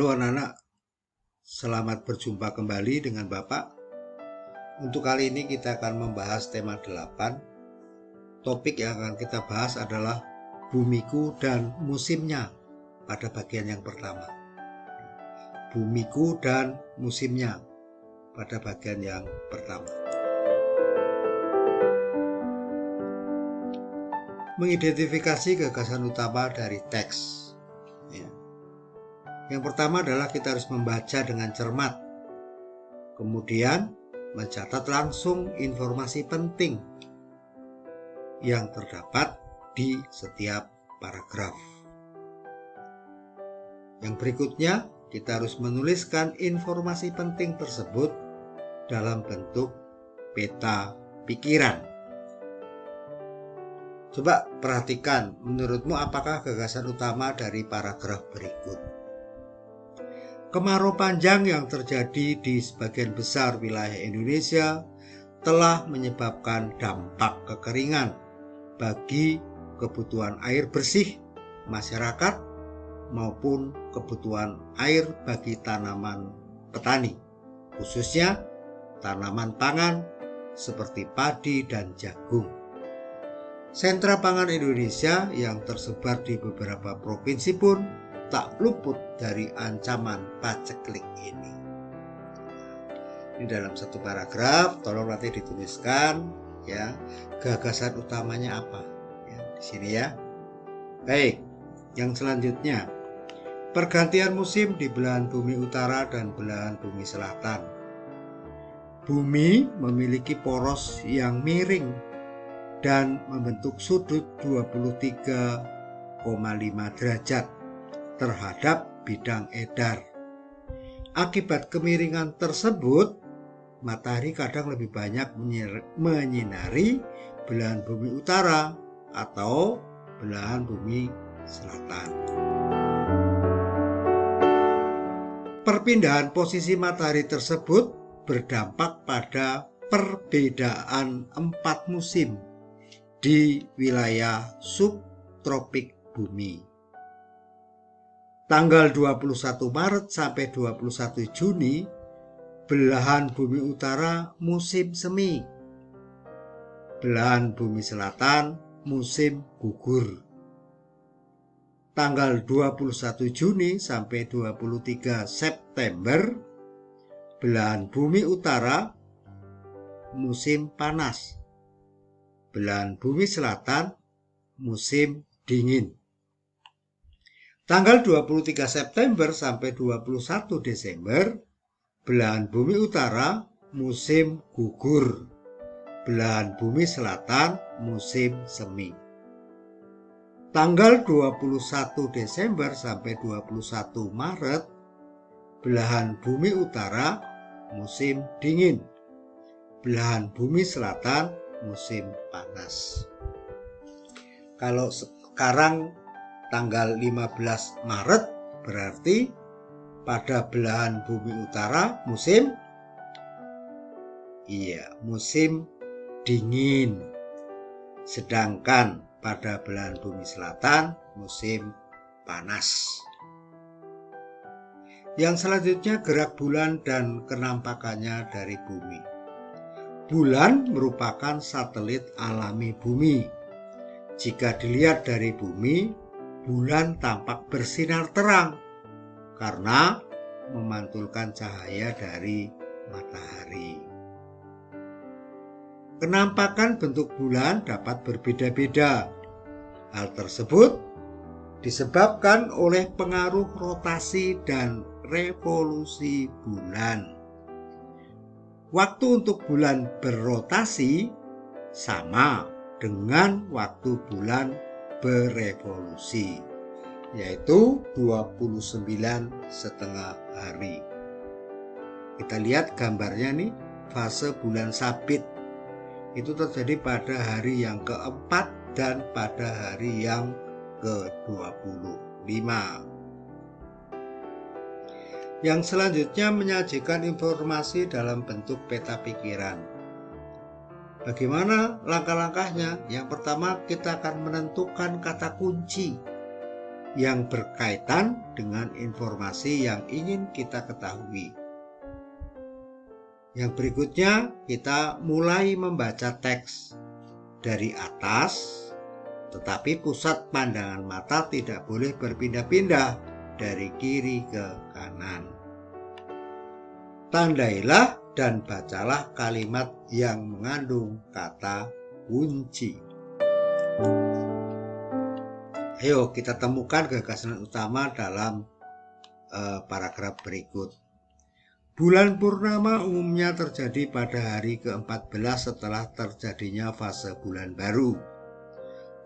Halo anak-anak, selamat berjumpa kembali dengan Bapak. Untuk kali ini kita akan membahas tema 8. Topik yang akan kita bahas adalah bumiku dan musimnya pada bagian yang pertama. Bumiku dan musimnya pada bagian yang pertama. Mengidentifikasi gagasan utama dari teks. Yang pertama adalah kita harus membaca dengan cermat. Kemudian mencatat langsung informasi penting yang terdapat di setiap paragraf. Yang berikutnya, kita harus menuliskan informasi penting tersebut dalam bentuk peta pikiran. Coba perhatikan, menurutmu apakah gagasan utama dari paragraf berikut? Kemarau panjang yang terjadi di sebagian besar wilayah Indonesia telah menyebabkan dampak kekeringan bagi kebutuhan air bersih masyarakat maupun kebutuhan air bagi tanaman petani, khususnya tanaman pangan seperti padi dan jagung. Sentra pangan Indonesia yang tersebar di beberapa provinsi pun tak luput dari ancaman paceklik ini. Ini dalam satu paragraf, tolong nanti dituliskan ya, gagasan utamanya apa ya, di sini ya. Baik, yang selanjutnya, pergantian musim di belahan bumi utara dan belahan bumi selatan. Bumi memiliki poros yang miring dan membentuk sudut 23,5 derajat terhadap bidang edar. Akibat kemiringan tersebut, matahari kadang lebih banyak menyinari belahan bumi utara atau belahan bumi selatan. Perpindahan posisi matahari tersebut berdampak pada perbedaan 4 musim di wilayah subtropik bumi. Tanggal 21 Maret sampai 21 Juni, belahan bumi utara musim semi. Belahan bumi selatan musim gugur. Tanggal 21 Juni sampai 23 September, belahan bumi utara musim panas. Belahan bumi selatan musim dingin. Tanggal 23 September sampai 21 Desember, belahan bumi utara musim gugur. Belahan bumi selatan musim semi. Tanggal 21 Desember sampai 21 Maret, belahan bumi utara musim dingin. Belahan bumi selatan musim panas. Kalau sekarang tanggal 15 Maret berarti pada belahan bumi utara musim musim dingin. Sedangkan pada belahan bumi selatan musim panas. Yang selanjutnya, gerak bulan dan kenampakannya dari bumi. Bulan merupakan satelit alami bumi. Jika dilihat dari bumi, bulan tampak bersinar terang karena memantulkan cahaya dari matahari. Kenampakan bentuk bulan dapat berbeda-beda. Hal tersebut disebabkan oleh pengaruh rotasi dan revolusi bulan. Waktu untuk bulan berrotasi sama dengan waktu bulan berevolusi, yaitu 29,5 hari. Kita lihat gambarnya nih, fase bulan sabit itu terjadi pada hari yang keempat dan pada hari yang ke-25. Yang selanjutnya menyajikan informasi dalam bentuk peta pikiran. Bagaimana langkah-langkahnya? Yang pertama, kita akan menentukan kata kunci yang berkaitan dengan informasi yang ingin kita ketahui. Yang berikutnya, kita mulai membaca teks dari atas, tetapi pusat pandangan mata tidak boleh berpindah-pindah dari kiri ke kanan. Tandailah dan bacalah kalimat yang mengandung kata kunci. Ayo kita temukan gagasan utama dalam paragraf berikut. Bulan purnama umumnya terjadi pada hari ke-14 setelah terjadinya fase bulan baru.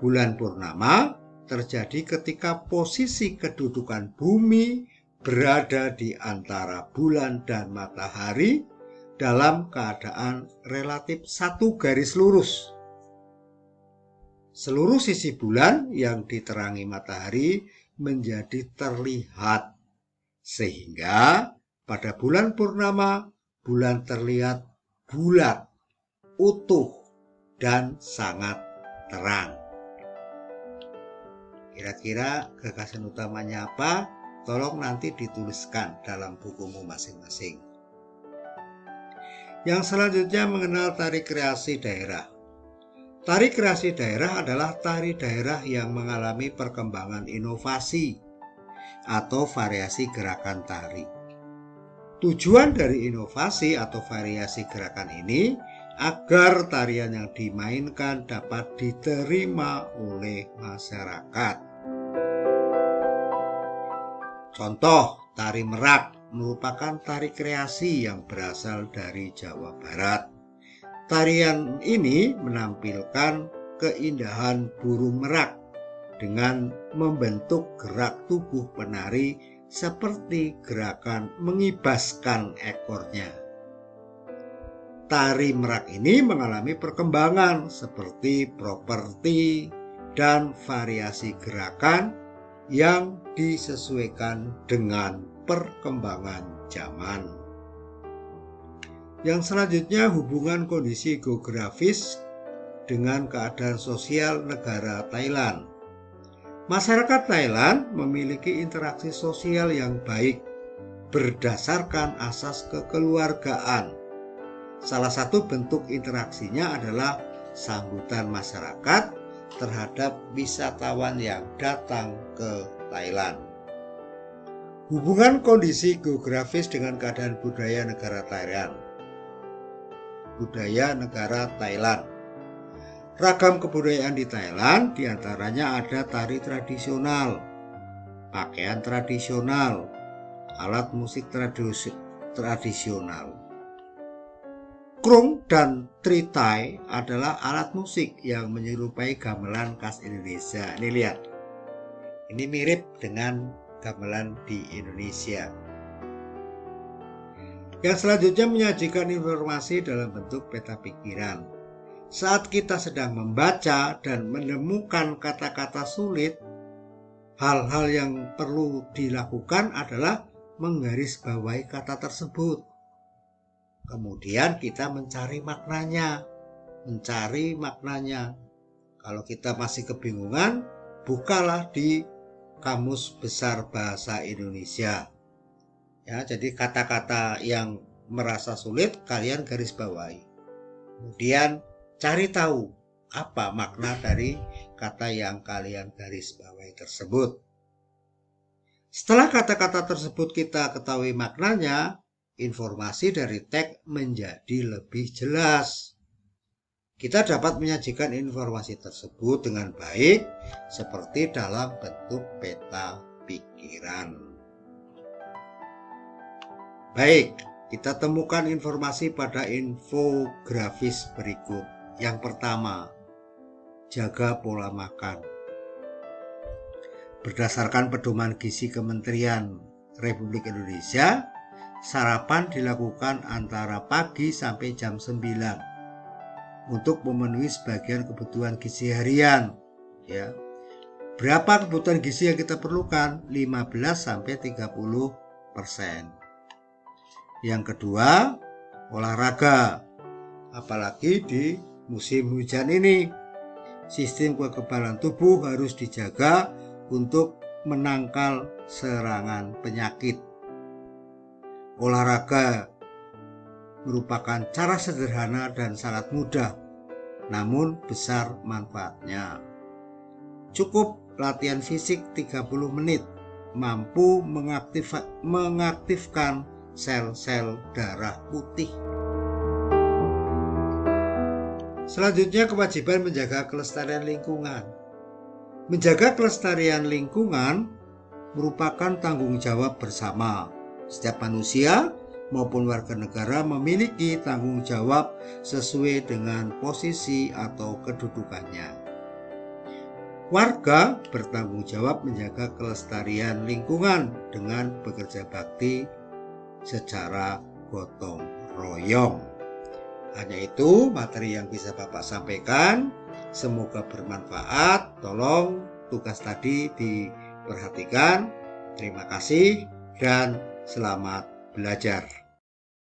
Bulan purnama terjadi ketika posisi kedudukan bumi berada di antara bulan dan matahari dalam keadaan relatif satu garis lurus. Seluruh sisi bulan yang diterangi matahari menjadi terlihat, sehingga pada bulan purnama bulan terlihat bulat, utuh, dan sangat terang. Kira-kira gagasan utamanya apa? Tolong nanti dituliskan dalam bukumu masing-masing. Yang selanjutnya mengenal tari kreasi daerah. Tari kreasi daerah adalah tari daerah yang mengalami perkembangan inovasi atau variasi gerakan tari. Tujuan dari inovasi atau variasi gerakan ini agar tarian yang dimainkan dapat diterima oleh masyarakat. Contoh, tari merak merupakan tari kreasi yang berasal dari Jawa Barat. Tarian ini menampilkan keindahan burung merak dengan membentuk gerak tubuh penari seperti gerakan mengibaskan ekornya. Tari merak ini mengalami perkembangan seperti properti dan variasi gerakan yang disesuaikan dengan perkembangan zaman. Yang selanjutnya, hubungan kondisi geografis dengan keadaan sosial negara Thailand. Masyarakat Thailand memiliki interaksi sosial yang baik berdasarkan asas kekeluargaan. Salah satu bentuk interaksinya adalah sambutan masyarakat terhadap wisatawan yang datang ke Thailand. Hubungan kondisi geografis dengan keadaan budaya negara Thailand. Budaya negara Thailand. Ragam kebudayaan di Thailand diantaranya ada tari tradisional, pakaian tradisional, alat musik tradisional. Krung dan tritai adalah alat musik yang menyerupai gamelan khas Indonesia. Ini lihat, ini mirip dengan gamelan di Indonesia. Yang selanjutnya menyajikan informasi dalam bentuk peta pikiran. Saat kita sedang membaca dan menemukan kata-kata sulit, hal-hal yang perlu dilakukan adalah menggarisbawahi kata tersebut. Kemudian kita mencari maknanya. Kalau kita masih kebingungan, bukalah di Kamus Besar Bahasa Indonesia. Ya, jadi kata-kata yang merasa sulit kalian garis bawahi. Kemudian cari tahu apa makna dari kata yang kalian garis bawahi tersebut. Setelah kata-kata tersebut kita ketahui maknanya, informasi dari teks menjadi lebih jelas. Kita dapat menyajikan informasi tersebut dengan baik seperti dalam bentuk peta pikiran. Baik, kita temukan informasi pada infografis berikut. Yang pertama, jaga pola makan. Berdasarkan pedoman gizi Kementerian Republik Indonesia, sarapan dilakukan antara pagi sampai jam 9 untuk memenuhi sebagian kebutuhan gizi harian. Ya. Berapa kebutuhan gizi yang kita perlukan? 15-30%. Yang kedua, olahraga. Apalagi di musim hujan ini, sistem kekebalan tubuh harus dijaga untuk menangkal serangan penyakit. Olahraga merupakan cara sederhana dan sangat mudah, namun besar manfaatnya. Cukup latihan fisik 30 menit mampu mengaktifkan sel-sel darah putih. Selanjutnya, kewajiban menjaga kelestarian lingkungan. Menjaga kelestarian lingkungan merupakan tanggung jawab bersama. Setiap manusia maupun warga negara memiliki tanggung jawab sesuai dengan posisi atau kedudukannya. Warga bertanggung jawab menjaga kelestarian lingkungan dengan bekerja bakti secara gotong royong. Hanya itu materi yang bisa Bapak sampaikan. Semoga bermanfaat. Tolong tugas tadi diperhatikan. Terima kasih dan selamat belajar.